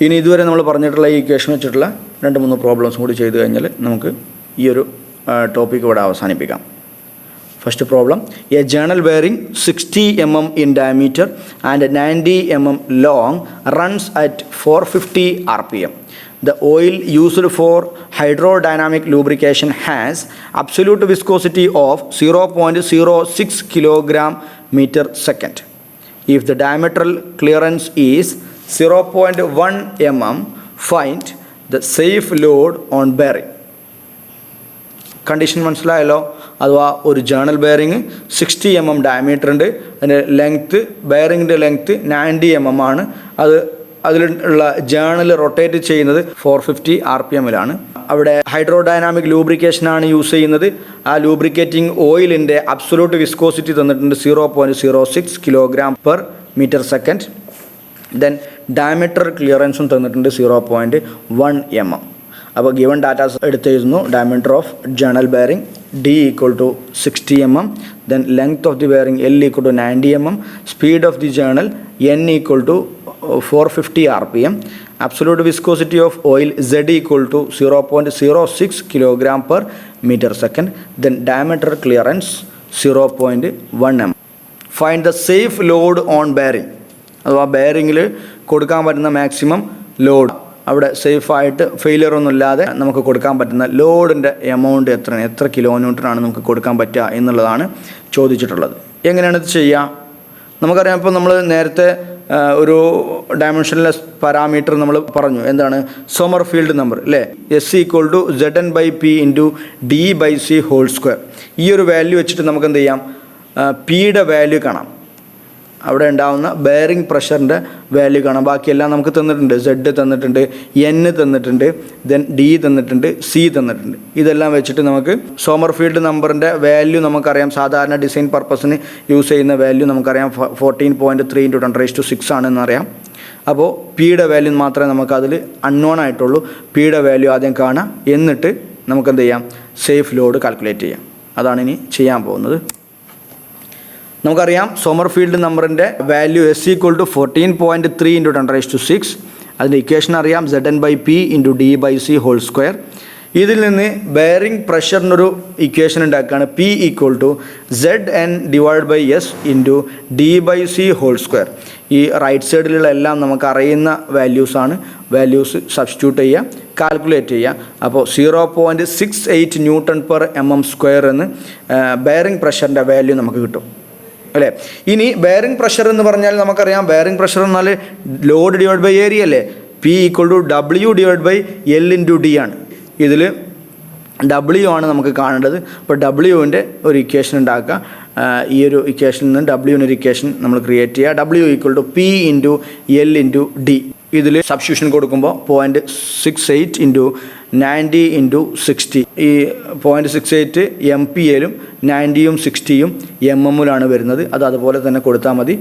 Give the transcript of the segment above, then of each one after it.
ഇനി ഇതുവരെ നമ്മൾ പറഞ്ഞിട്ടുള്ള ഈ ഇക്വേഷൻ വെച്ചിട്ടുള്ള 2-3 പ്രോബ്ലംസ് കൂടി ചെയ്തു കഴിഞ്ഞാൽ നമുക്ക് ഈ ഒരു ടോപ്പിക് ഇവിടെ അവസാനിപ്പിക്കാം. First problem, a journal bearing 60 mm in diameter and 90 mm long runs at 450 rpm. The oil used for hydrodynamic lubrication has absolute viscosity of 0.06 kilogram meter second. If the diametral clearance is 0.1 mm, find the safe load on bearing. Condition മനസ്സിലായല്ലോ. അഥവാ ഒരു journal bearing 60 mm diameter ഉണ്ട്, അതിൻ്റെ length ബെയറിങ്ങിൻ്റെ length 90 mm ആണ്. അതിലുള്ള journal rotate ചെയ്യുന്നത് 450 rpm-ലാണ്. അവിടെ hydrodynamic ലൂബ്രിക്കേഷനാണ് use ചെയ്യുന്നത്. ആ ലൂബ്രിക്കേറ്റിംഗ് ഓയിലിൻ്റെ അബ്സൊല്യൂട്ട് വിസ്കോസിറ്റി തന്നിട്ടുണ്ട് 0.06 kg/m². ദെൻ ഡയമീറ്റർ ക്ലിയറൻസും തന്നിട്ടുണ്ട് 0.1 mm. അപ്പോൾ ഗിവൺ ഡാറ്റാസ് എടുത്തെഴുതുന്നു. Diameter of journal bearing D = 60 mm, then length of the bearing L = 90 mm, speed of the journal N = 450 rpm, absolute viscosity of oil Z = 0.06 kg/m², then diameter clearance 0.1 mm. Find the safe load on bearing. അഥവാ ബെയറിങ്ങിൽ കൊടുക്കാൻ പറ്റുന്ന maximum load, അവിടെ സേഫായിട്ട് failure ഒന്നും ഇല്ലാതെ നമുക്ക് കൊടുക്കാൻ പറ്റുന്ന ലോഡിൻ്റെ എമൗണ്ട് എത്ര കിലോന്യൂട്ടനാണ് നമുക്ക് കൊടുക്കാൻ പറ്റുക എന്നുള്ളതാണ് ചോദിച്ചിട്ടുള്ളത്. എങ്ങനെയാണ് ഇത് ചെയ്യുക? നമുക്കറിയാം, ഇപ്പോൾ നമ്മൾ നേരത്തെ ഒരു ഡയമെൻഷൻലെസ് പാരാമീറ്റർ നമ്മൾ പറഞ്ഞു. എന്താണ്? സോമർഫീൽഡ് നമ്പർ അല്ലേ? S = Zn/P × D/C². ഈ ഒരു വാല്യൂ വെച്ചിട്ട് നമുക്ക് എന്ത് ചെയ്യാം? പിയുടെ വാല്യൂ കാണാം, അവിടെ ഉണ്ടാകുന്ന ബെയറിംഗ് പ്രഷറിൻ്റെ വാല്യൂ കാണാം. ബാക്കിയെല്ലാം നമുക്ക് തന്നിട്ടുണ്ട്. Z തന്നിട്ടുണ്ട്, N തന്നിട്ടുണ്ട്, ദെൻ D തന്നിട്ടുണ്ട്, C തന്നിട്ടുണ്ട്. ഇതെല്ലാം വെച്ചിട്ട് നമുക്ക് സോമർഫീൽഡ് നമ്പറിൻ്റെ വാല്യൂ നമുക്കറിയാം. സാധാരണ ഡിസൈൻ പർപ്പസിന് യൂസ് ചെയ്യുന്ന വാല്യൂ നമുക്കറിയാം 14.3 × 10⁶ ആണെന്നറിയാം. അപ്പോൾ പിയുടെ വാല്യൂ മാത്രമേ നമുക്കതിൽ അൺനോൺ ആയിട്ടുള്ളൂ. പിയുടെ വാല്യൂ ആദ്യം കാണാം, എന്നിട്ട് നമുക്കെന്ത് ചെയ്യാം? സേഫ് ലോഡ് കാൽക്കുലേറ്റ് ചെയ്യാം. അതാണ് ഇനി ചെയ്യാൻ പോകുന്നത്. നമുക്കറിയാം സോമർഫീൽഡ് നമ്പറിൻ്റെ വാല്യൂ S = 14.3 × 10⁶. അതിൻ്റെ ഇക്വേഷൻ അറിയാം, Zn/P × D/C². ഇതിൽ നിന്ന് ബെയറിംഗ് പ്രഷറിനൊരു ഇക്വേഷൻ ഉണ്ടാക്കുകയാണ്. P = Zn/S × D/C². ഈ റൈറ്റ് സൈഡിലുള്ള എല്ലാം നമുക്ക് അറിയുന്ന വാല്യൂസാണ്. വാല്യൂസ് സബ്സ്റ്റിറ്റ്യൂട്ട് ചെയ്യുക, കാൽക്കുലേറ്റ് ചെയ്യുക. അപ്പോൾ 0.68 Nm² എന്ന് ബെയറിംഗ് പ്രഷറിൻ്റെ വാല്യൂ നമുക്ക് കിട്ടും അല്ലേ? ഇനി ബെയറിംഗ് പ്രഷർ എന്ന് പറഞ്ഞാൽ നമുക്കറിയാം, ബെയറിംഗ് പ്രഷർ എന്നാൽ ലോഡ് / ഏരിയ അല്ലേ? P = W/L × D ആണ്. ഇതിൽ W ആണ് നമുക്ക് കാണേണ്ടത്. അപ്പോൾ Wൻ്റെ ഒരു ഇക്വേഷൻ ഉണ്ടാക്കുക. ഈ ഒരു ഇക്വേഷനിൽ നിന്ന് Wന് ഒരു ഇക്വേഷൻ നമ്മൾ ക്രിയേറ്റ് ചെയ്യുക. W = P × L × D. ഇതിൽ സബ്സ്റ്റിറ്റ്യൂഷൻ കൊടുക്കുമ്പോൾ 0.68 × 90 × 60. ഈ 0.68 MPA-ലും 90-യും 60-യും MM-ലാണ് വരുന്നത്. അത് അതുപോലെ തന്നെ കൊടുത്താൽ മതി.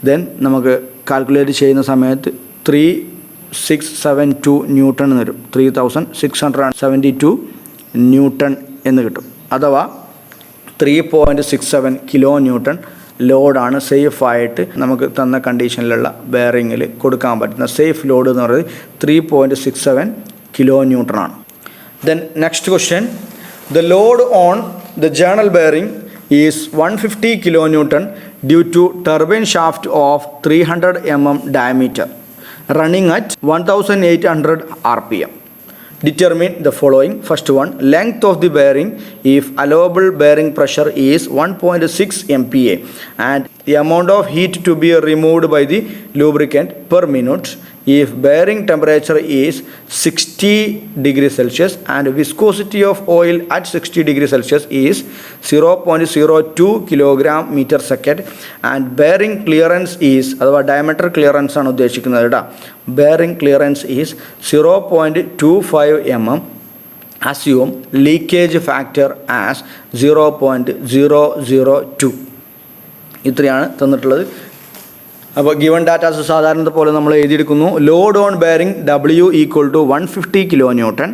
ദെൻ നമുക്ക് കാൽക്കുലേറ്റ് ചെയ്യുന്ന സമയത്ത് 3672 ന്യൂട്ടൺ എന്ന് വരും. 3672 ന്യൂട്ടൺ എന്ന് കിട്ടും. അഥവാ 3.67 കിലോ ന്യൂട്ടൺ ലോഡാണ് സേഫായിട്ട് നമുക്ക് തന്ന കണ്ടീഷനിലുള്ള ബെയറിങ്ങിൽ കൊടുക്കാൻ പറ്റുന്ന സേഫ് ലോഡ് എന്ന് പറയുന്നത് 3.67 കിലോ ന്യൂട്ടൺ ആണ്. Then next question, the load on the journal bearing is 150 kilonewton due to turbine shaft of 300 mm diameter running at 1800 rpm. Determine the following. First one, length of the bearing if allowable bearing pressure is 1.6 MPa and the amount of heat to be removed by the lubricant per minute if bearing temperature is 60 degrees Celsius and viscosity of oil at 60 degrees Celsius is 0.02 kg/m² and bearing clearance is അഥവാ diameter clearance ആണ് ഉദ്ദേശിക്കുന്നത് കേട്ടോ. bearing clearance is 0.25 mm. assume leakage factor as 0.002. ഇത്രയാണ് തന്നിട്ടുള്ളത്. അപ്പോൾ given datas സാധാരണ പോലെ നമ്മൾ എഴുതിയെടുക്കുന്നു. Load on bearing W = 150 kN,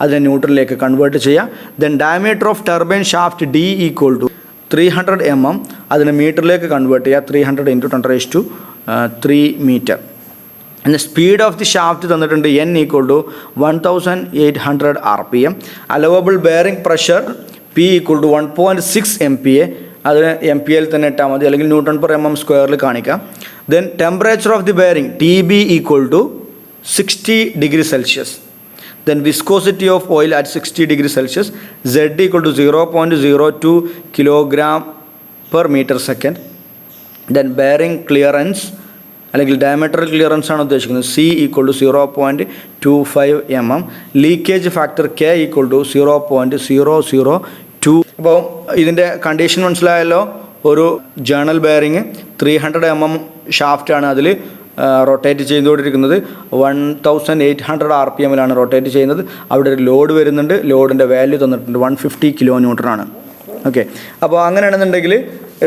അതിനെ ന്യൂട്ടണിലേക്ക് കൺവേർട്ട് ചെയ്യുക. Then diameter of turbine shaft D = 300 mm, അതിനെ മീറ്ററിലേക്ക് കൺവേർട്ട് ചെയ്യുക. 300 × 10⁻³ metre. And the speed of the shaft തന്നിട്ടുണ്ട് n equal to 1800 rpm. Allowable bearing pressure P equal to 1.6 MPa. അതിന് M P L തന്നെ ഇട്ടാൽ മതി, അല്ലെങ്കിൽ ന്യൂട്ടൺ പെർ എം എം സ്ക്വയറിൽ കാണിക്കാം. Then temperature of the bearing TB equal to 60 degree Celsius. Then viscosity of oil at 60 degree Celsius, Z equal to 0.02 kilogram per meter second. Then bearing clearance അല്ലെങ്കിൽ diameter clearance ആണ് ഉദ്ദേശിക്കുന്നത്, C equal to 0.25 mm. Leakage factor K equal to 0.002. അപ്പോൾ ഇതിൻ്റെ condition മനസ്സിലായല്ലോ. ഒരു journal bearing 300 mm ഷാഫ്റ്റാണ്, അതിൽ rotate ചെയ്തുകൊണ്ടിരിക്കുന്നത് 1800 RPM-ലാണ് rotate ചെയ്യുന്നത്. അവിടെ ഒരു ലോഡ് വരുന്നുണ്ട്, ലോഡിൻ്റെ വാല്യൂ തന്നിട്ടുണ്ട് 150 kN ആണ്. ഓക്കെ, അപ്പോൾ അങ്ങനെയാണെന്നുണ്ടെങ്കിൽ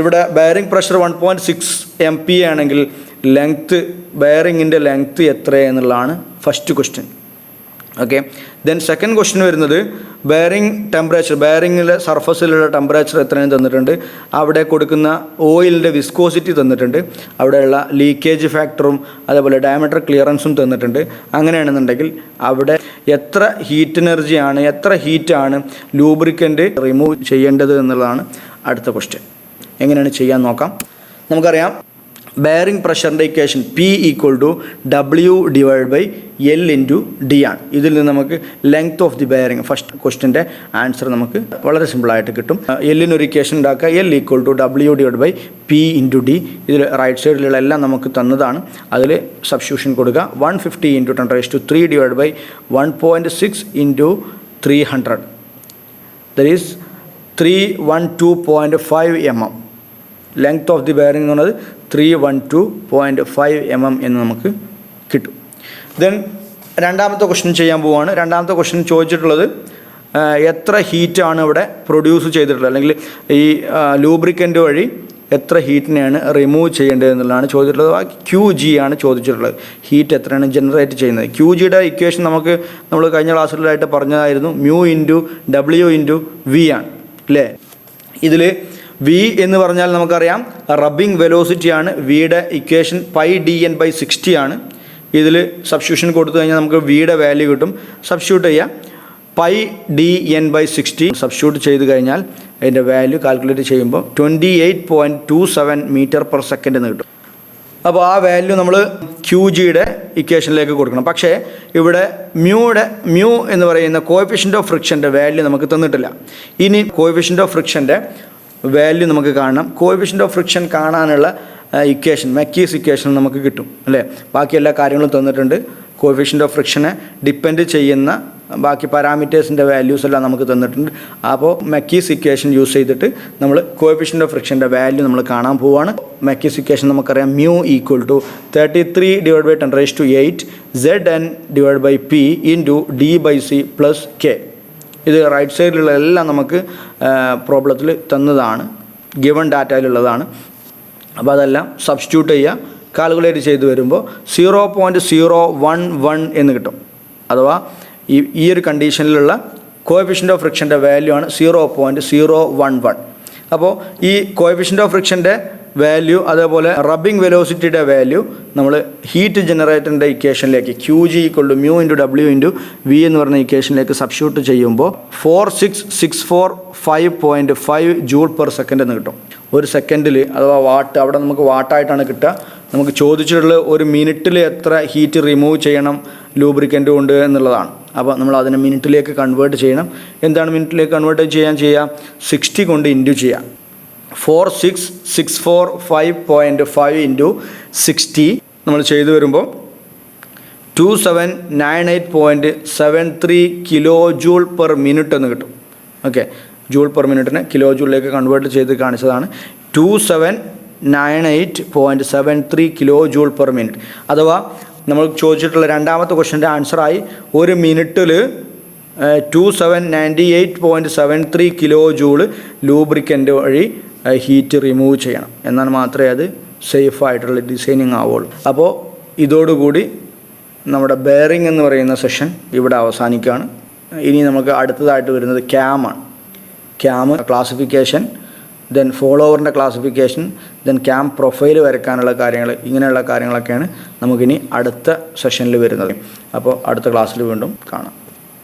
ഇവിടെ ബെയറിംഗ് പ്രഷർ 1.6 MPa ആണെങ്കിൽ ലെങ്ത്ത്, ബെയറിങ്ങിൻ്റെ ലെങ്ത്ത് എത്ര എന്നുള്ളതാണ് first question. Okay, then second question വരുന്നത് ബെയറിംഗ് ടെമ്പറേച്ചർ, ബെയറിങ്ങിലെ സർഫസിലുള്ള ടെമ്പറേച്ചർ എത്രയും തന്നിട്ടുണ്ട്, അവിടെ കൊടുക്കുന്ന ഓയിലിൻ്റെ വിസ്കോസിറ്റി തന്നിട്ടുണ്ട്, അവിടെയുള്ള ലീക്കേജ് ഫാക്ടറും അതേപോലെ ഡയമീറ്റർ ക്ലിയറൻസും തന്നിട്ടുണ്ട്. അങ്ങനെയാണെന്നുണ്ടെങ്കിൽ അവിടെ എത്ര ഹീറ്റ് എനർജിയാണ്, എത്ര ഹീറ്റാണ് ലൂബ്രിക്കൻ്റ് റിമൂവ് ചെയ്യേണ്ടത് എന്നുള്ളതാണ് അടുത്ത ക്വസ്റ്റ്യൻ. എങ്ങനെയാണ് ചെയ്യാൻ നോക്കാം. നമുക്കറിയാം ബെയറിംഗ് പ്രഷറിൻ്റെ equation P equal to W/L into D ആണ്. ഇതിൽ നിന്ന് നമുക്ക് length of the bearing, first ക്വസ്റ്റ്യൻ്റെ ആൻസർ നമുക്ക് വളരെ സിമ്പിളായിട്ട് കിട്ടും. എല്ലിനൊരു ഇക്വേഷൻ ഉണ്ടാക്കുക, L equal to W/P into D. ഇതിൽ റൈറ്റ് സൈഡിലുള്ള എല്ലാം നമുക്ക് തന്നതാണ്, അതിൽ സബ്സ്റ്റിറ്റ്യൂഷൻ കൊടുക്കുക. 150 × 10⁻³ / 1.6 × 300, that is 312.5 mm. Length of the bearing എന്ന് പറയുന്നത് 312.5 mm എന്ന് നമുക്ക് കിട്ടും. ദെൻ രണ്ടാമത്തെ ക്വസ്റ്റ്യൻ ചെയ്യാൻ പോവുകയാണ്. രണ്ടാമത്തെ ക്വസ്റ്റ്യൻ ചോദിച്ചിട്ടുള്ളത് എത്ര ഹീറ്റാണ് ഇവിടെ പ്രൊഡ്യൂസ് ചെയ്തിട്ടുള്ളത്, അല്ലെങ്കിൽ ഈ ലൂബ്രിക്കൻ്റ് വഴി എത്ര ഹീറ്റിനെയാണ് റിമൂവ് ചെയ്യേണ്ടത് എന്നുള്ളതാണ് ചോദിച്ചിട്ടുള്ളത്. QG ആണ് ചോദിച്ചിട്ടുള്ളത്, ഹീറ്റ് എത്രയാണ് ജനറേറ്റ് ചെയ്യുന്നത്. QGയുടെ ഇക്വേഷൻ നമ്മൾ കഴിഞ്ഞ ക്ലാസ്സിലായിട്ട് പറഞ്ഞതായിരുന്നു, μ/W/V ആണ് അല്ലേ. ഇതിൽ V എന്ന് പറഞ്ഞാൽ നമുക്കറിയാം റബ്ബിംഗ് വെലോസിറ്റിയാണ്. വിയുടെ ഇക്വേഷൻ πdN/60 ആണ്. ഇതിൽ സബ്സ്റ്റിറ്റ്യൂഷൻ കൊടുത്തു കഴിഞ്ഞാൽ നമുക്ക് വിയുടെ വാല്യൂ കിട്ടും. സബ്സ്റ്റിറ്റ്യൂട്ട് ചെയ്യുക, πdN/60 സബ്സ്റ്റിറ്റ്യൂട്ട് ചെയ്ത് കഴിഞ്ഞാൽ അതിൻ്റെ വാല്യൂ കാൽക്കുലേറ്റ് ചെയ്യുമ്പോൾ 28.27 m/s എന്ന് കിട്ടും. അപ്പോൾ ആ വാല്യൂ നമ്മൾ QGയുടെ ഇക്വേഷനിലേക്ക് കൊടുക്കണം. പക്ഷേ ഇവിടെ മ്യൂ എന്ന് പറയുന്ന കോഎഫിഷ്യൻ്റ് ഓഫ് ഫ്രിക്ഷൻ്റെ വാല്യൂ നമുക്ക് തന്നിട്ടില്ല. ഇനി കോഎഫിഷ്യൻ്റ് ഓഫ് ഫ്രിക്ഷൻ്റെ വാല്യൂ നമുക്ക് കാണണം. കോഎഫിഷ്യൻ്റ് ഓഫ് ഫ്രിക്ഷൻ കാണാനുള്ള ഇക്വേഷൻ, മക്കീസ് ഇക്വേഷൻ നമുക്ക് കിട്ടും അല്ലേ. ബാക്കി എല്ലാ കാര്യങ്ങളും തന്നിട്ടുണ്ട്. കോഎഫിഷ്യൻ്റ് ഓഫ് ഫ്രിക്ഷനെ ഡിപ്പെൻഡ് ചെയ്യുന്ന ബാക്കി പാരാമീറ്റേഴ്സിൻ്റെ വാല്യൂസ് എല്ലാം നമുക്ക് തന്നിട്ടുണ്ട്. അപ്പോൾ മക്കീസ് ഇക്വേഷൻ യൂസ് ചെയ്തിട്ട് നമ്മൾ കോഎഫിഷ്യൻ്റ് ഓഫ് ഫ്രിക്ഷൻ്റെ വാല്യൂ നമ്മൾ കാണാൻ പോവുകയാണ്. മക്കീസ് ഇക്വേഷൻ നമുക്കറിയാം, μ equal to 33/10⁸ Zn/P into D/C plus K. ഇത് റൈറ്റ് സൈഡിലുള്ള എല്ലാം നമുക്ക് പ്രോബ്ലത്തിൽ തന്നതാണ്, ഗിവൺ ഡാറ്റയിലുള്ളതാണ്. അപ്പോൾ അതെല്ലാം സബ്സ്റ്റിറ്റ്യൂട്ട് ചെയ്യുക, കാൽക്കുലേറ്റ് ചെയ്ത് വരുമ്പോൾ 0.011 എന്ന് കിട്ടും. അഥവാ ഈ ഒരു കണ്ടീഷനിലുള്ള കോഎഫിഷ്യൻ്റ് ഓഫ് ഫ്രിക്ഷൻ്റെ വാല്യൂ ആണ് 0.011. അപ്പോൾ ഈ കോഎഫിഷ്യൻ്റ് ഓഫ് ഫ്രിക്ഷൻ്റെ വാല്യൂ അതേപോലെ റബ്ബിംഗ് വെലോസിറ്റിയുടെ വാല്യൂ നമ്മൾ heat ജനറേറ്ററിൻ്റെ ഇക്വേഷനിലേക്ക് QG equal to μ/W/V എന്ന് പറഞ്ഞ ഇക്വേഷനിലേക്ക് സബ്സ്റ്റിറ്റ്യൂട്ട് ചെയ്യുമ്പോൾ 4664.5 J/s എന്ന് കിട്ടും. ഒരു സെക്കൻഡിൽ അഥവാ വാട്ട്, അവിടെ നമുക്ക് വാട്ടായിട്ടാണ് കിട്ടുക. നമുക്ക് ചോദിച്ചിട്ടുള്ള ഒരു മിനിറ്റിൽ എത്ര ഹീറ്റ് റിമൂവ് ചെയ്യണം ലൂബ്രിക്കൻ്റ് കൊണ്ട് എന്നുള്ളതാണ്. അപ്പോൾ നമ്മൾ അതിനെ മിനിറ്റിലേക്ക് കൺവേർട്ട് ചെയ്യണം. എന്താണ് മിനിറ്റിലേക്ക് കൺവേർട്ട് ചെയ്യുക? 60 കൊണ്ട് ഇൻറ്റു ചെയ്യാം. 4664.5 × 60 നമ്മൾ ചെയ്തു വരുമ്പോൾ 2798.73 kJ/min എന്ന് കിട്ടും. ഓക്കെ, ജൂൾ പെർ മിനിറ്റിനെ കിലോ ജൂളിലേക്ക് കൺവേർട്ട് ചെയ്ത് കാണിച്ചതാണ്. 2798.73 kJ/min. അഥവാ നമ്മൾ ചോദിച്ചിട്ടുള്ള രണ്ടാമത്തെ ക്വസ്റ്റ്യൻ്റെ ആൻസറായി ഒരു മിനിറ്റിൽ 2798.73 kJ ലൂബ്രിക്കൻ്റ് വഴി ഹീറ്റ് റിമൂവ് ചെയ്യണം. എന്നാൽ മാത്രമേ അത് സേഫായിട്ടുള്ള ഡിസൈനിങ് ആവുള്ളൂ. അപ്പോൾ ഇതോടുകൂടി നമ്മുടെ ബെയറിംഗ് എന്ന് പറയുന്ന സെഷൻ ഇവിടെ അവസാനിക്കുകയാണ്. ഇനി നമുക്ക് അടുത്തതായിട്ട് വരുന്നത് ക്യാമാണ്. ക്യാം ക്ലാസിഫിക്കേഷൻ ദെൻ ഫോളോവറിൻ്റെ ക്ലാസിഫിക്കേഷൻ, ദെൻ ക്യാമ്പ് പ്രൊഫൈൽ വരയ്ക്കാനുള്ള കാര്യങ്ങൾ, ഇങ്ങനെയുള്ള കാര്യങ്ങളൊക്കെയാണ് നമുക്കിനി അടുത്ത സെഷനിൽ വരുന്നത്. അപ്പോൾ അടുത്ത ക്ലാസ്സിൽ വീണ്ടും കാണാം.